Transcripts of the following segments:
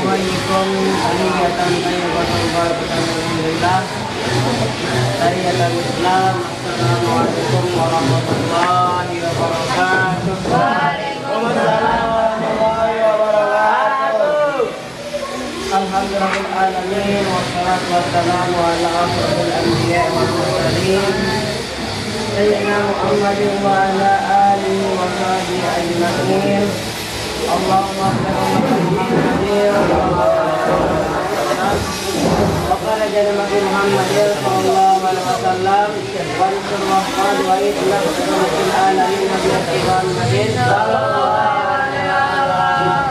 أحييكم تحية طيبة مباركة alhamdulillah. Tahiyatul Islam. Assalamualaikum warahmatullahi wabarakatuh. Waalaikumsalam warahmatullahi wabarakatuh. Alhamdulillahil alamin wassalatu wassalamu ala asyrofil anbiya wal mursalin sayyidina Muhammadin wa ala alihi wa sahbihi ajma'in. Allahumma salli ala وقال جل محمد صلى الله عليه وسلم وانصر واحفظ وإذ نصر في العالمين بالقرآن المجيد صلى الله عليه وسلم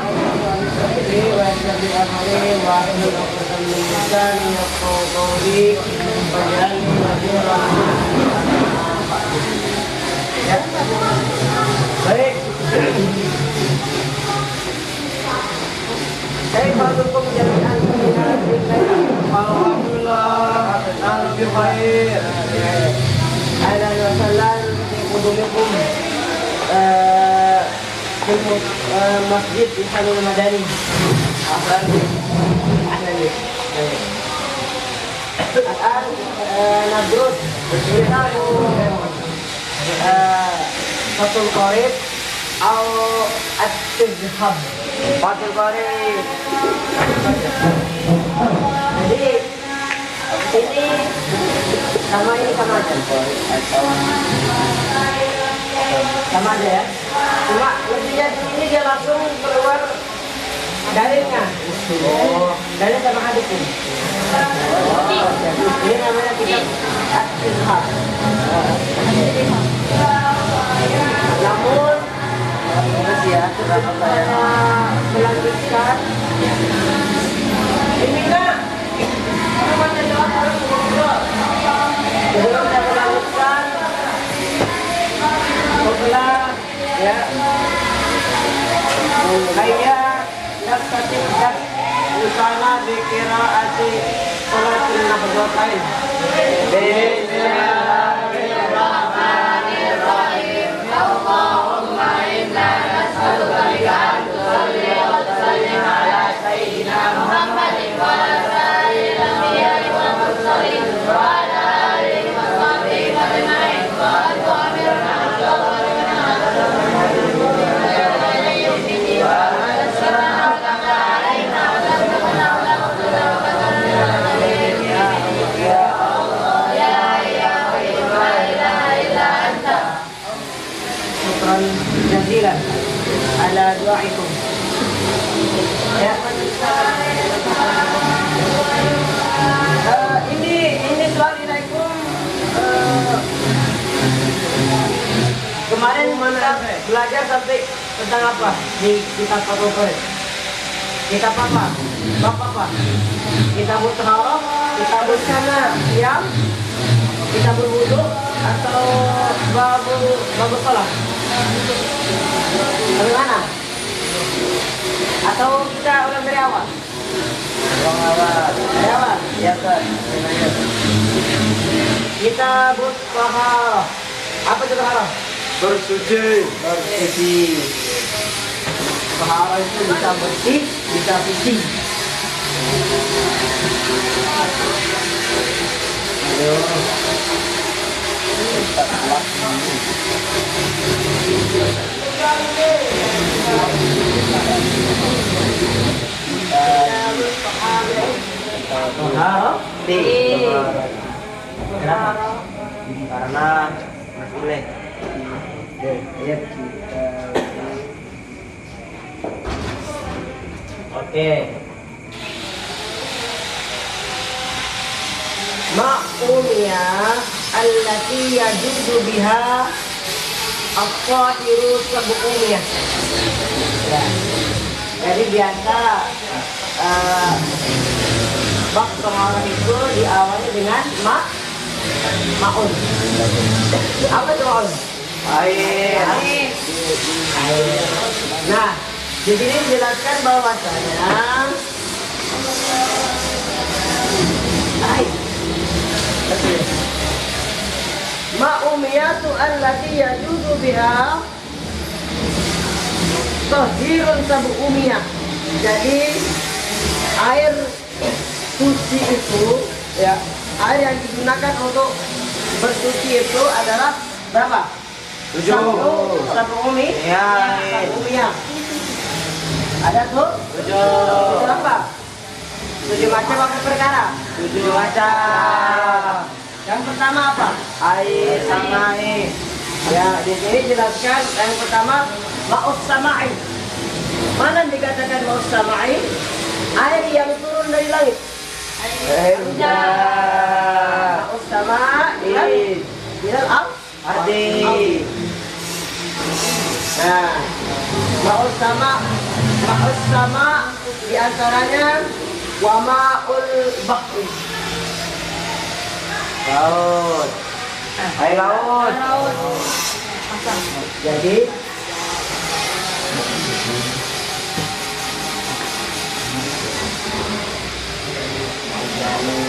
ويتبع أمري واحلل عقدة من لساني يفقهوا قولي واجعلني وزيرا baik. Kaifalukum jami'an alhamdulillah lebih baik. Ahlan wa sahlan biqudumikum masjid Ihsanul Madani. Ahlan الآن ندرس كتاب Fathul Qorib atau At-Tizhab. Fathul Qorib. Jadi ini sama aja. Sama aja ya. Cuma lebihnya di sini dia langsung keluar dalilnya. Dalil sama hadis ini. Ini namanya kitab At-Tizhab. Namun melanjutkan ini kan sebelum saya melanjutkan setelah ya saya nafsatinkan usana bikiraati sholatul nahdlatain. Bismillahirrahmanirrahim. Allahumma inna nas'aluka an tusalli wa tusallim ala sayyidina Muhammadin wa ala sa'iril anbiya'i wal mursalin wa ala alihi wa sahbihi ajma'in wa tu'amirna jazilan ala du'aikum. Ya. Ini Assalamualaikum. Kemarin mana belajar sampai tentang apa di kitab Fathul Qorib? Kitab apa? Bab apa? Kitab Taharah, kitab Sana, Siyam, kitab Wudu atau bab salat? Bagaimana? Atau kita ulang dari awal? Dari awal? Ya, Kak. Kita taharah. Apa itu taharah? Bersuci. Taharah itu bisa bersih, bisa suci. Karena boleh. Oke. Ma'umiyah allati yajuzu biha at-tahiru sab'umiyah. Ya. Jadi biasa bab taharah itu diawali dengan ma'un. Apa itu ma'un? Air. Nah, di sini dijelaskan bahwasanya ma'umiyatu allati yajuzu biha tahirun sab'umiyah. Jadi air suci itu ya, air yang digunakan untuk bersuci itu adalah berapa? 7. Satu umi? Ya. Satu umi ya. Ada tuh? 7. Itu apa? 7 macam apa perkara? 7 macam. Yang pertama apa? Air sama air. Ya, di sini jelaskan yang pertama ma'us sama'i. Mana dikatakan ma'us sama'i? Air yang turun dari langit. Air hujan. Ma'us sama'i. Bilal al Adi. Nah, ma'us sama di antaranya wa ma'ul bahri. Laut. Air laut. Jadi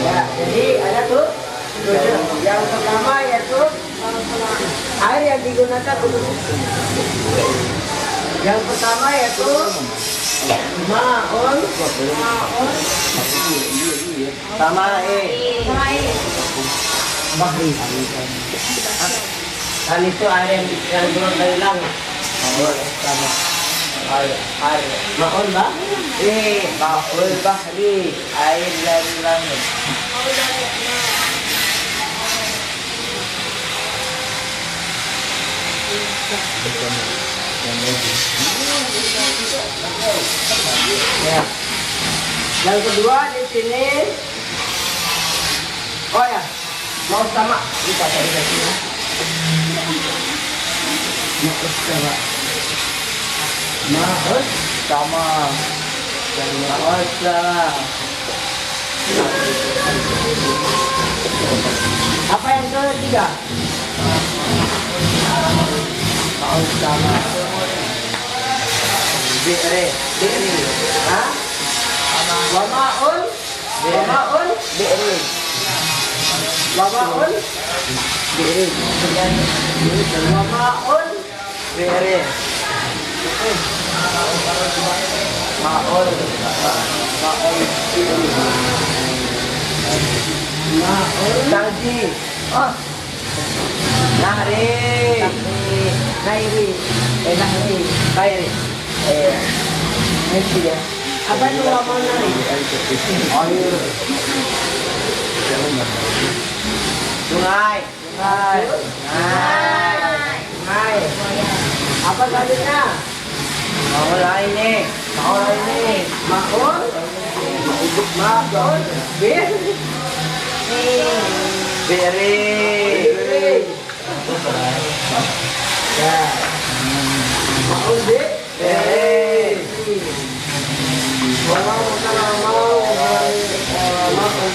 ya, jadi ada tuh yang pertama yaitu air yang digunakan untuk yang pertama yaitu ma'un Sama air. bahri. Kan itu air yang turun dari langit. Sama air. Ma'un bahri. Bahul bahri. Air dari langit. Ya. Yang kedua di sini, oh ya, mau sama kita dari sini. Mau sama, mau Sama. Bahul sama. apa yang ketiga? Bahul sama. Bi'ri. Hah? Wamaun, wamaun, Bi'ri. wamaun, Bi'ri. wamaun, Bi'ri. Ma'ul. maun, Tangji. oh, Nahri. nairi, Nahri. Kairi. nairi ya. Apa itu wamaun nairi? Air. Sungai. Sungai. Hai. Apa selanjutnya? Maul ini. Maul ini. Maun, maun, bir, Bi'ri. ya. Maun bir, Bi'ri. wamaun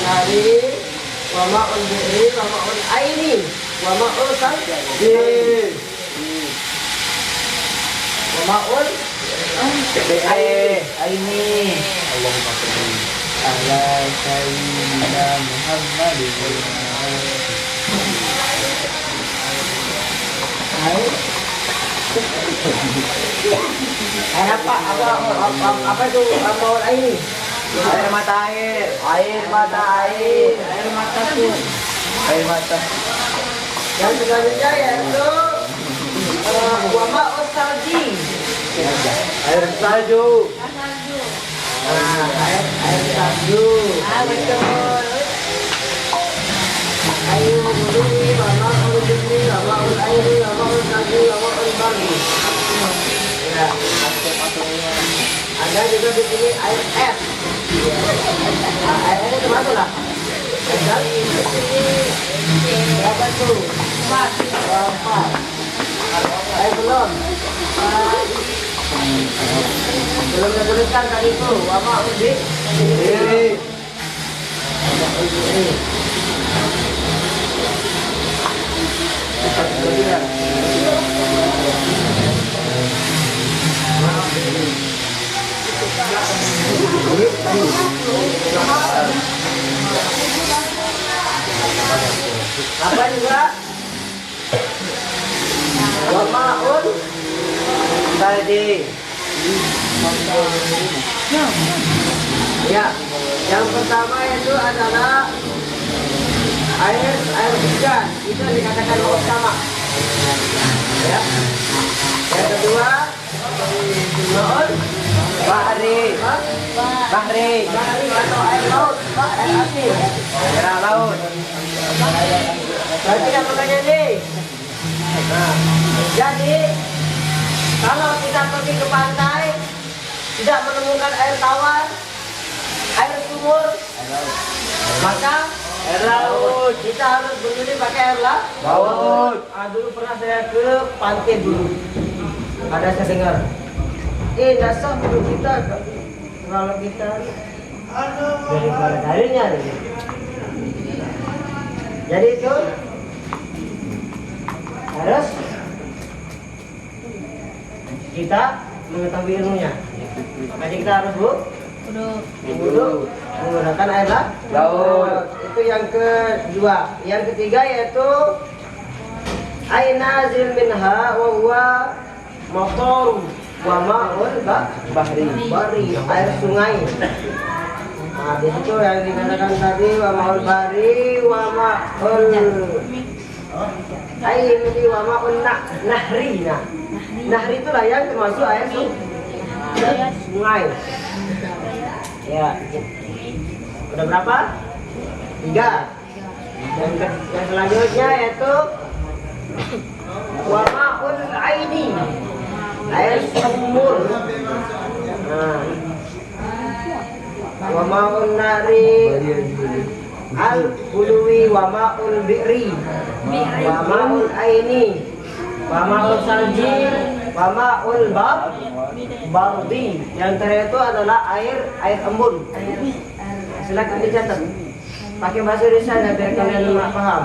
nari, wamaun biri, wamaun aini, wamaun sanji, wamaun Bi'ri. Aini. Ala sayyidina Muhammad. air. Air apa itu wamaun aini? Air mata air. Air mata air. Air mata tuh. Air mata. Yang selanjutnya yaitu wamaun salji. Air salju. Nah, air salju. Betul. Air murni, wamaun jumni, wamaun airi, wamaun salji, wamaun bagi. Ya, ada juga di sini air es. Nah, air es itu masuk lah. Berapa tuh? 4. Air belum. Belum tertuliskan tadi itu. Wama undi. Apa juga? Wamaun Tadi. Ya, yang pertama itu adalah air hujan, itu yang dikatakan maut sama. Ya. Yang kedua maut bahri. Bahri atau air laut, air asin, air laut. Berarti yang makanya nih. Nah, jadi kalau kita pergi ke pantai tidak menemukan air tawar, air sumur, maka air laut. Kita harus berdiri pakai air laut. Dulu pernah saya ke pantai dulu, ada saya dengar, dasar dulu kita kalau kita dari darinya. Jadi itu harus kita mengetahui ilmunya. Makanya kita harus wudhu menggunakan air laut. Itu yang kedua. Yang ketiga yaitu air nazil minha wa huwa matar wa ma'ul bahri, air sungai. Nah, di situ yang dikatakan tadi wa ma'ul bahri wa ma'ul air ini wa ma'ul nahri. Nahri itulah yang termasuk air sungai. Ya. Udah berapa? 3. Yang selanjutnya yaitu wa ma'ul aini, air sumur. Nah, wa ma'ul nari al buluwi wa ma'ul bi'ri wa ma'ul aini wa ma'ul salji wa ma'ul bardi. Yang terakhir itu adalah air embun. Silakan dicatat pakai bahasa Indonesia biar kalian paham.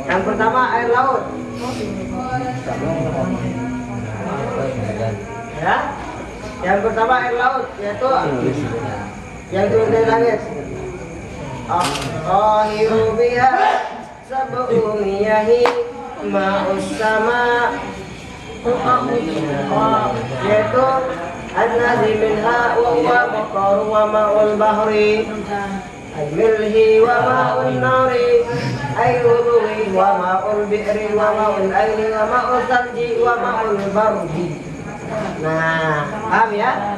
Yang pertama air laut. Ya. Yang pertama air laut yaitu yang turun dari langit. Ahiru biha sab'u miyahi ma'us sama, yaitu an-nazil minha wa huwa maqar wa ma'ul bahri al-milhi wa ma'ul nari ayyuruhi wa ma'ul bi'ri wa ma'ul aini wa ma'ul salji wa ma'ul bardi. Nah, paham ya?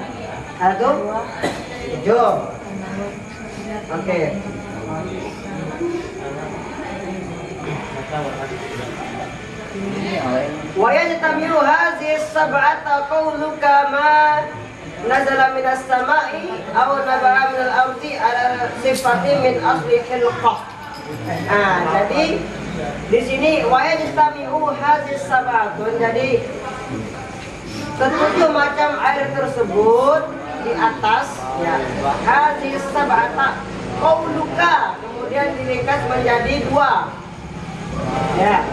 Satu, jom. Oke. Wa yajtami'u hadhihi as-sab'ata qawluka ma nazala minas sama'i aw naba'a minal ardi ala sifatin min asli khilqah. Nah, jadi di sini wa yajtami'u hadhihi as-sab'atun, jadi ketujuh macam air tersebut di atas ya. Hadhihi as-sab'ata qawluka, kemudian diringkas menjadi 2. Ya.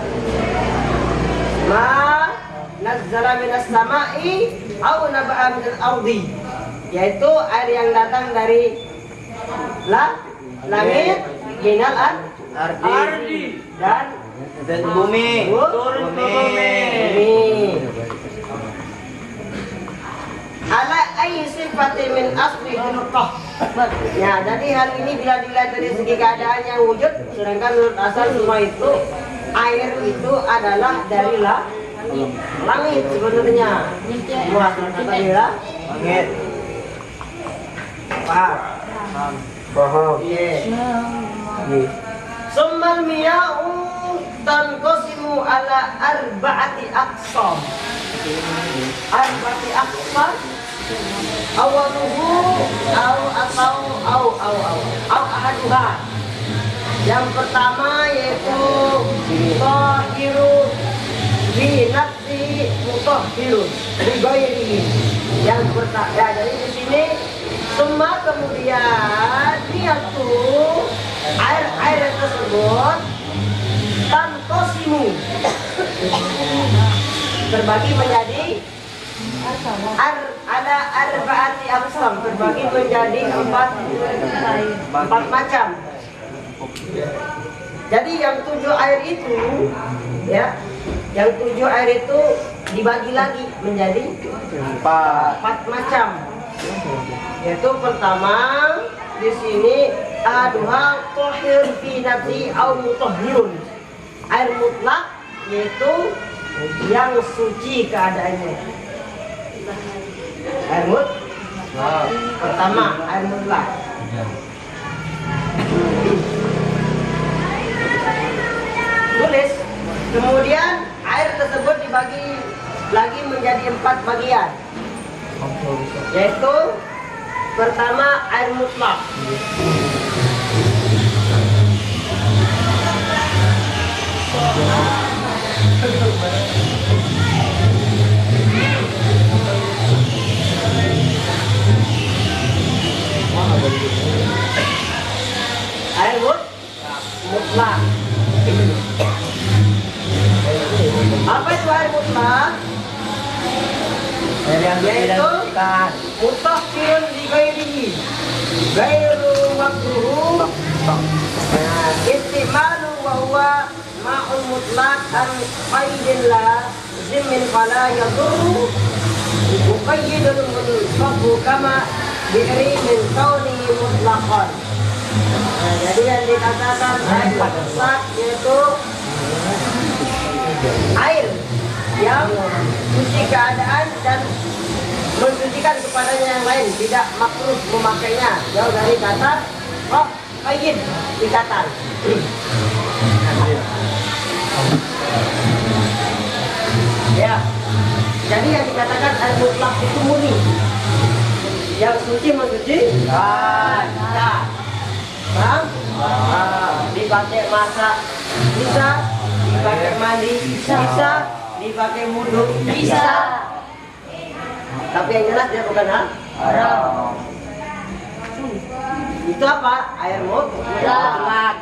Ma nazzala minas sama'i aw naba'a minal ardi, yaitu air yang datang dari langit, minal ardi, dan bumi, turun ke bumi. Ala ayyi sifatin min asli khilqah. Ya, jadi hal ini bila dilihat dari segi keadaan yang wujud, sedangkan menurut asal semua itu air itu adalah dari langit sebenarnya. Semua dari langit. Paham? Iya. Summal miya'u tanqasimu ala arba'ati aqsam. Arba'ati aqsam. Awaluhu au ahaduha. Yang pertama yaitu tahirun bi nafsi mutahhirun bi ghairihi. Yang pertama ya, jadi di sini semua kemudian dia tuh air tersebut tanqasimu terbagi menjadi ada arba'ati aqsam, terbagi menjadi 4 macam. Jadi yang 7 air itu ya, yang 7 air itu dibagi lagi menjadi 4 macam. Yaitu pertama di sini aduha tahir fi nafsi au mutahhirun. Air mutlak yaitu yang suci keadaannya. Air mutlak. Pertama air mutlak. Tulis. Kemudian air tersebut dibagi lagi menjadi 4 bagian. Yaitu pertama air mutlak. Air mutlak. Apa itu air mutlak? Yaitu mutahhirun li ghairihi ghairu makruh istimalu wa huwa ma'un mutlak an qaidin la zimmin fala yadurru muqayyidun munfaku kama bi'ri min kaunihi mutlaqan. Jadi yang dikatakan air mutlak yaitu air yang suci keadaan dan mensucikan kepadanya yang lain, tidak makruh memakainya, jauh dari kata qayyid, ikatan. Ya, jadi yang dikatakan air mutlak itu murni, yang suci mensucikan. Paham? Dipakai masak bisa, dipakai mandi bisa, dipakai wudu bisa. Tapi yang jelas dia bukan haram. Itu apa? Air mutlak.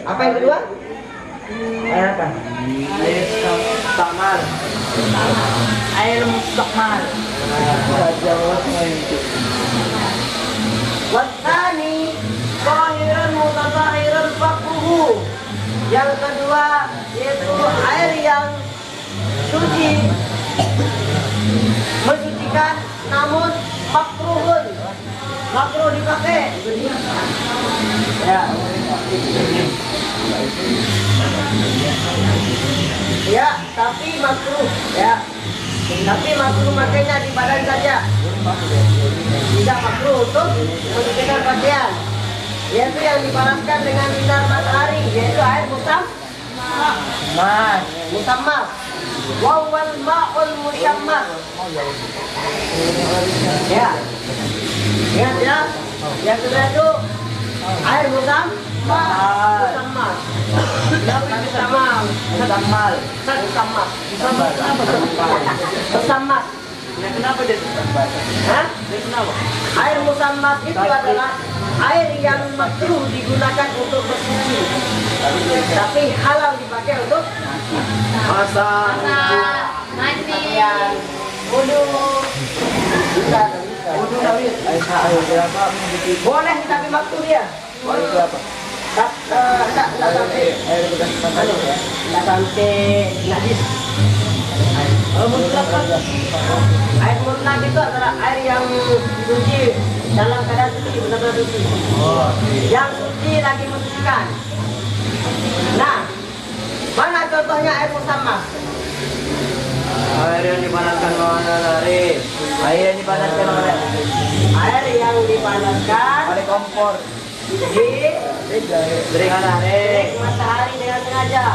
Apa yang kedua? Air apa? Air mustakmal. Air mustakmal. Wattani zahiran mutatahiran fakruhu. Yang kedua yaitu air yang suci mensucikan namun makruhun, makruh dipakai. Ya, tapi makruh ya. Tapi makruh makainya di badan saja. Tidak makruh untuk mensucikan pakaian. Yaitu yang dipanaskan dengan sinar matahari, yaitu air musammas. Wawal ma'ul musammas. Ya. Ingat ya. Yang kedua itu air musammas. Musammas. Kenapa dia musammas? Air musammas itu adalah air yang makruh digunakan untuk bersuci, tapi halal dipakai untuk masak, mandi, wudu. Boleh tapi makruh dia. Tak sampai najis. Air mutlak itu adalah air yang suci dalam keadaan suci, benar-benar suci. Yang suci lagi mensucikan. Nah, mana contohnya air musammas? Air yang dipanaskan oleh air yang dipanaskan oleh Air yang dipanaskan oleh kompor di terik matahari dengan sengaja.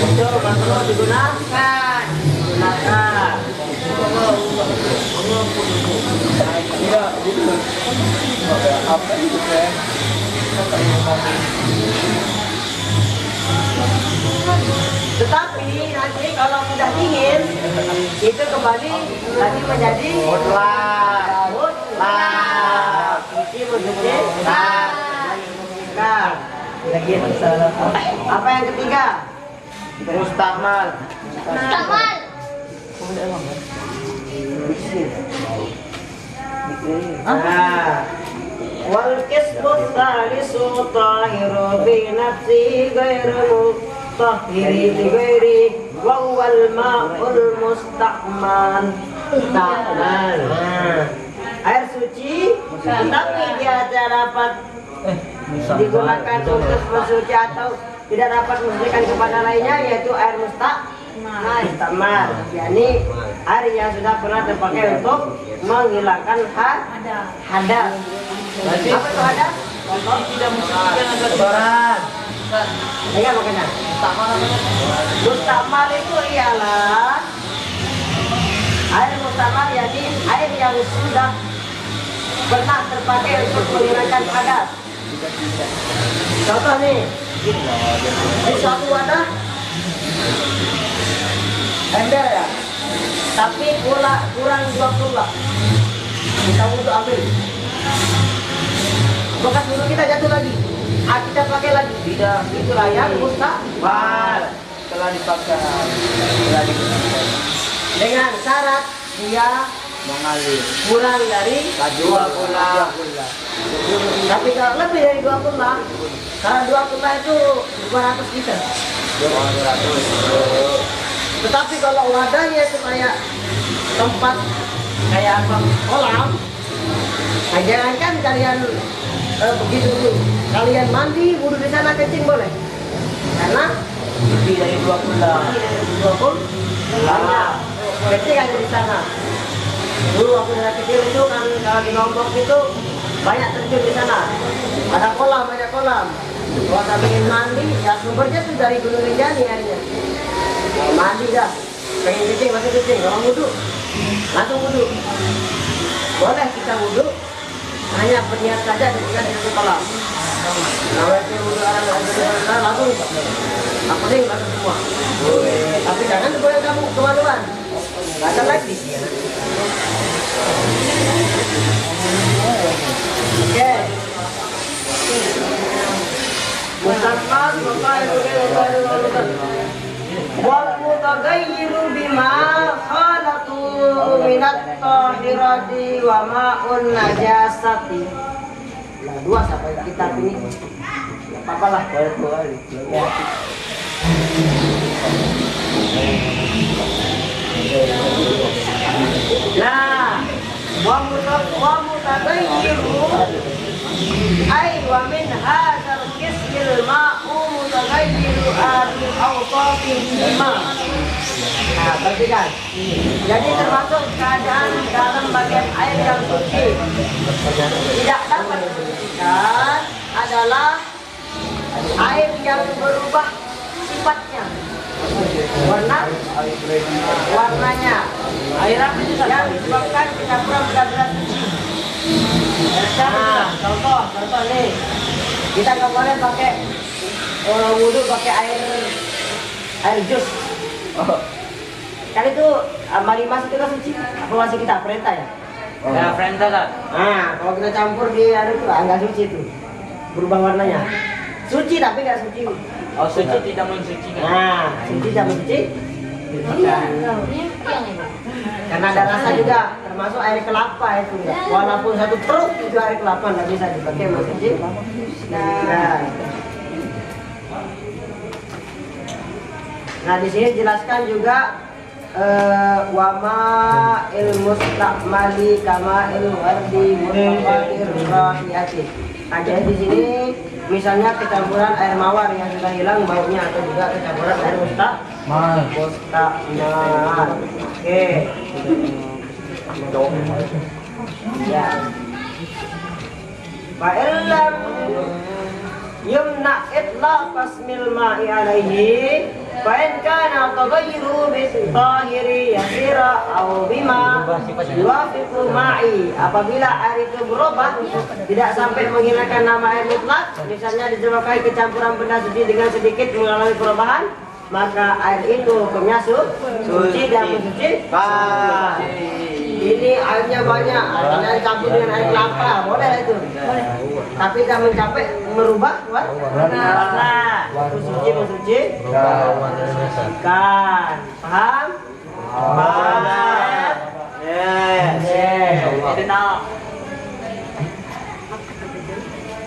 Itu makruh digunakan. Apa itu kan? Tetapi nanti kalau sudah dingin itu kembali lagi menjadi mutlak. Suci mensucikan. Lagi apa yang ketiga? Mustakmal. Wal kismu tsalisu tahiru bi nafsi ghairu mutahhiri li ghairi wa huwal ma'ul musta'mal. Musta'mal. Nah, air suci tapi dia tidak dapat digunakan untuk mensuci atau tidak dapat mensucikan kepada lainnya, yaitu air mustakmal, yakni air yang sudah pernah terpakai untuk menghilangkan hadas. Apa itu hadas? Tidak mensucikan agar kotoran. Ya makanya. Mustakmal itu ialah air mustakmal, yakni air yang sudah pernah terpakai untuk menghilangkan hadas. Contoh nih, di suatu wadah ember ya, tapi kurang 20 lah. Kita wudhu ambil, bekas wudhu kita jatuh lagi, kita pakai lagi. Tidak, itulah yang mustakmal. Telah dipakai, telah digunakan. Dengan syarat dia Mengalir. kurang dari 20. Tapi kalau lebih dari 20, kalau 20 itu 200 liter. 200. Tetapi kalau wadahnya itu kayak tempat kayak apa, kolam, nah jangankan kalian begitu dulu, kalian mandi wudhu di sana kencing boleh, karena Lebih dari 20. banyak kencing ada di sana. Dulu waktu saya kecil itu kan kalau di Lombok itu banyak terjun di sana, ada kolam, banyak kolam. Kalau kami ingin mandi, ya sumbernya tuh dari Gunung Rinjani airnya. Kalau mandi dah, pengen kencing masih kencing, orang wudhu, langsung wudhu. Boleh kita wudhu, hanya berniat saja ketika di satu kolam. Kalau itu wudhu langsung, tak penting langsung semua. Tapi jangan boleh kamu kemaluan, nggak ada lagi. Oke. Mustakmal wal mutaghayyiru bima khalatu minat tahirati wa ma'un najasati. Nah, dua sampai kitab ini. Enggak apa-apa lah. Nah, wa mutaghayyiru ay wa min hadzal qismil ma'u mutaghayyiru al-awsafi ma. Nah, perhatikan. Jadi termasuk keadaan dalam bagian air yang suci tidak dapat disucikan adalah air yang berubah sifatnya, warnanya, air apa itu yang disebabkan campuran benda-benda suci. Nah, contoh nih, kita nggak boleh pakai wudhu pakai air jus. Kan itu mari masuk kita suci, apa masih kita perintah ya? Ya, perintah lah. Nah, kalau kita campur di air itu nggak suci itu, berubah warnanya. Suci tapi nggak suci. Oh, suci tidak mensucikan. Nah, suci tidak mensuci. Karena ada rasa juga, termasuk air kelapa itu ya. Walaupun satu truk itu air kelapa nggak bisa dipakai mensuci. Nah, di sini jelaskan juga wama ilmustakmali kama ilwardi mutawatir rahiyati. Nah, jadi di sini misalnya kecampuran air mawar yang sudah hilang baunya, atau juga kecampuran air mustakmal. Oke. Ya. Fa'ilam yumna itlaq fasmil ma'i alaihi fa'in kana taghayyiru bitahiri yasira aw bima yuwafiqu ma'i. Apabila air itu berubah tidak sampai menghilangkan nama air mutlak, misalnya disebabkan kecampuran benda suci dengan sedikit mengalami perubahan, maka air itu hukumnya suci dan mensucikan. Ini airnya banyak, airnya dicampur dengan air kelapa, boleh itu. Boleh. Tapi tidak mencapai merubah warna. Itu suci mensucikan. Paham? Paham. Yes. Itu now.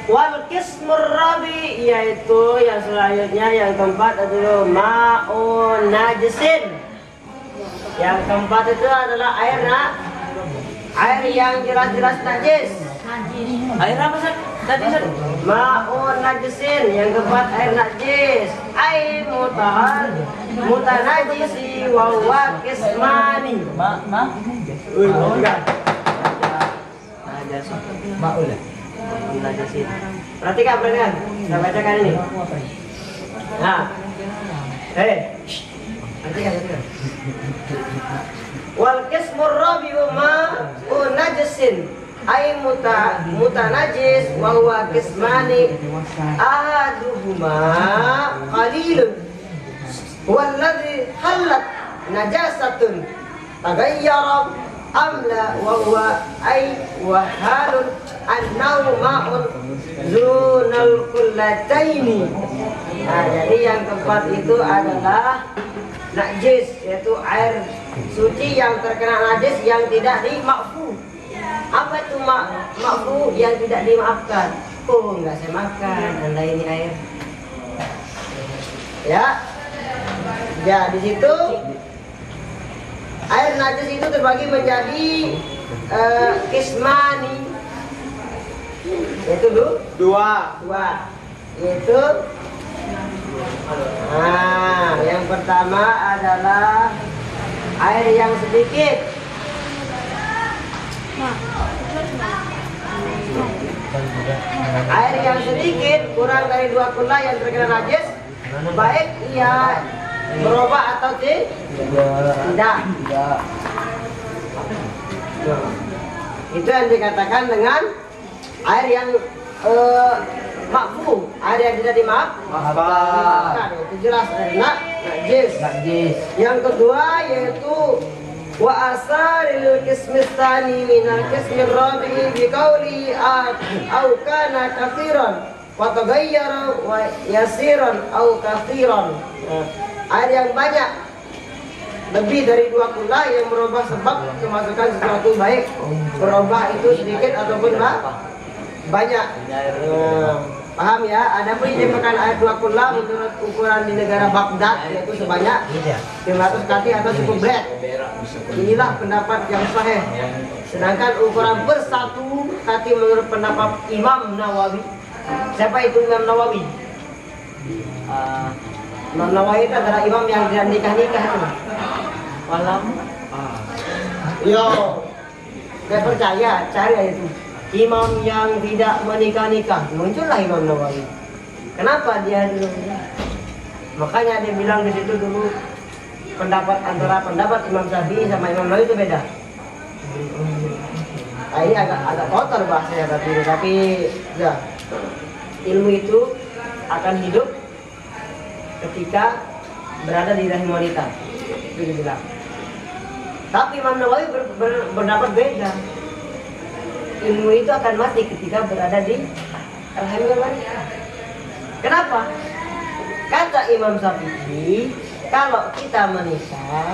Wal qismur rabi, yaitu yang selanjutnya yang keempat adalah ma'un najisin. Yang keempat itu adalah air yang jelas-jelas najis. Air apa Ustaz? Tadi Ustaz? Ma'un najisin, yang keempat air najis. Air mutanajisi wa huwa qismani. Najas. Maul ya? Najasin. Perhatikan. Saya bacakan ini. Nah. Perhatikan. Wal qismur rabi'u ma'un najisin ay mutanajis wa huwa qismani ahaduhuma qalilun walladhi halat najasatun tagayyara amla wa huwa ay wahalun annahu ma'un zunal kullataini. Nah, jadi yang keempat itu adalah najis, yaitu air suci yang terkena najis yang tidak dimaafkan. Apa itu maafkan yang tidak dimaafkan? Oh, enggak saya makan, Anda ini air. Ya, di situ air najis itu terbagi menjadi kismani, yaitu dua, yaitu yang pertama adalah air yang sedikit. Air yang sedikit kurang dari 2 kula yang terkena najis, baik ia berubah atau tidak. Itu yang dikatakan dengan air yang makfu, air yang tidak dimaafkan. Itu jelas dari najis. Yang kedua yaitu wa asaril qismis tsani minal qismir rabi'i biqauli au kana kathiran wa taghayyara wa yasiran au kathiran. Air yang banyak lebih dari 2 kula yang merubah sebab kemasukan sesuatu, baik berubah itu sedikit ataupun banyak. Paham ya? Adapun ini makan air 2 kula menurut ukuran di negara Baghdad yaitu sebanyak 500 kaki atau cukup berat. Inilah pendapat yang sahih. Sedangkan ukuran bersatu kaki menurut pendapat Imam Nawawi. Siapa itu Imam Nawawi? Imam Nawawi itu adalah imam yang tidak nikah itu. Malam. Yo, saya percaya, cari itu. Imam yang tidak menikah, muncullah Imam Nawawi. Kenapa dia dulu? Makanya dia bilang di situ dulu pendapat antara pendapat Imam Syafi'i sama Imam Nawawi itu beda. Nah, ini agak kotor bahasanya tapi ya, ilmu itu akan hidup ketika berada di rahim wanita. Itu dibilang. Tapi Imam Nawawi berpendapat beda. Ilmu itu akan mati ketika berada di rahimnya wanita. Kenapa? Kata Imam Syafi'i, kalau kita menikah,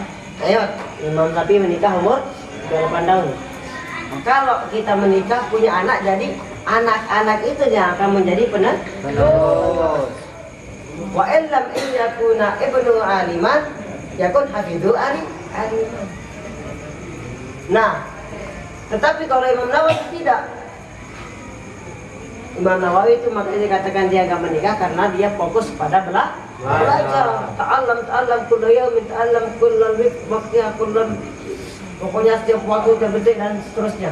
Imam Syafi'i menikah umur 28 tahun. Kalau kita menikah punya anak, jadi anak-anak itu yang akan menjadi penerus. Wa illam yakuna ibnu aliman yakun hafidhu aliman. Nah, tetapi kalau Imam Nawawi tidak. Imam Nawawi itu makanya dikatakan dia enggak menikah karena dia fokus pada belajar. Ta'allam kullu yaumin, ta'allam kullu waqti, pokoknya setiap waktu terbetik dan seterusnya.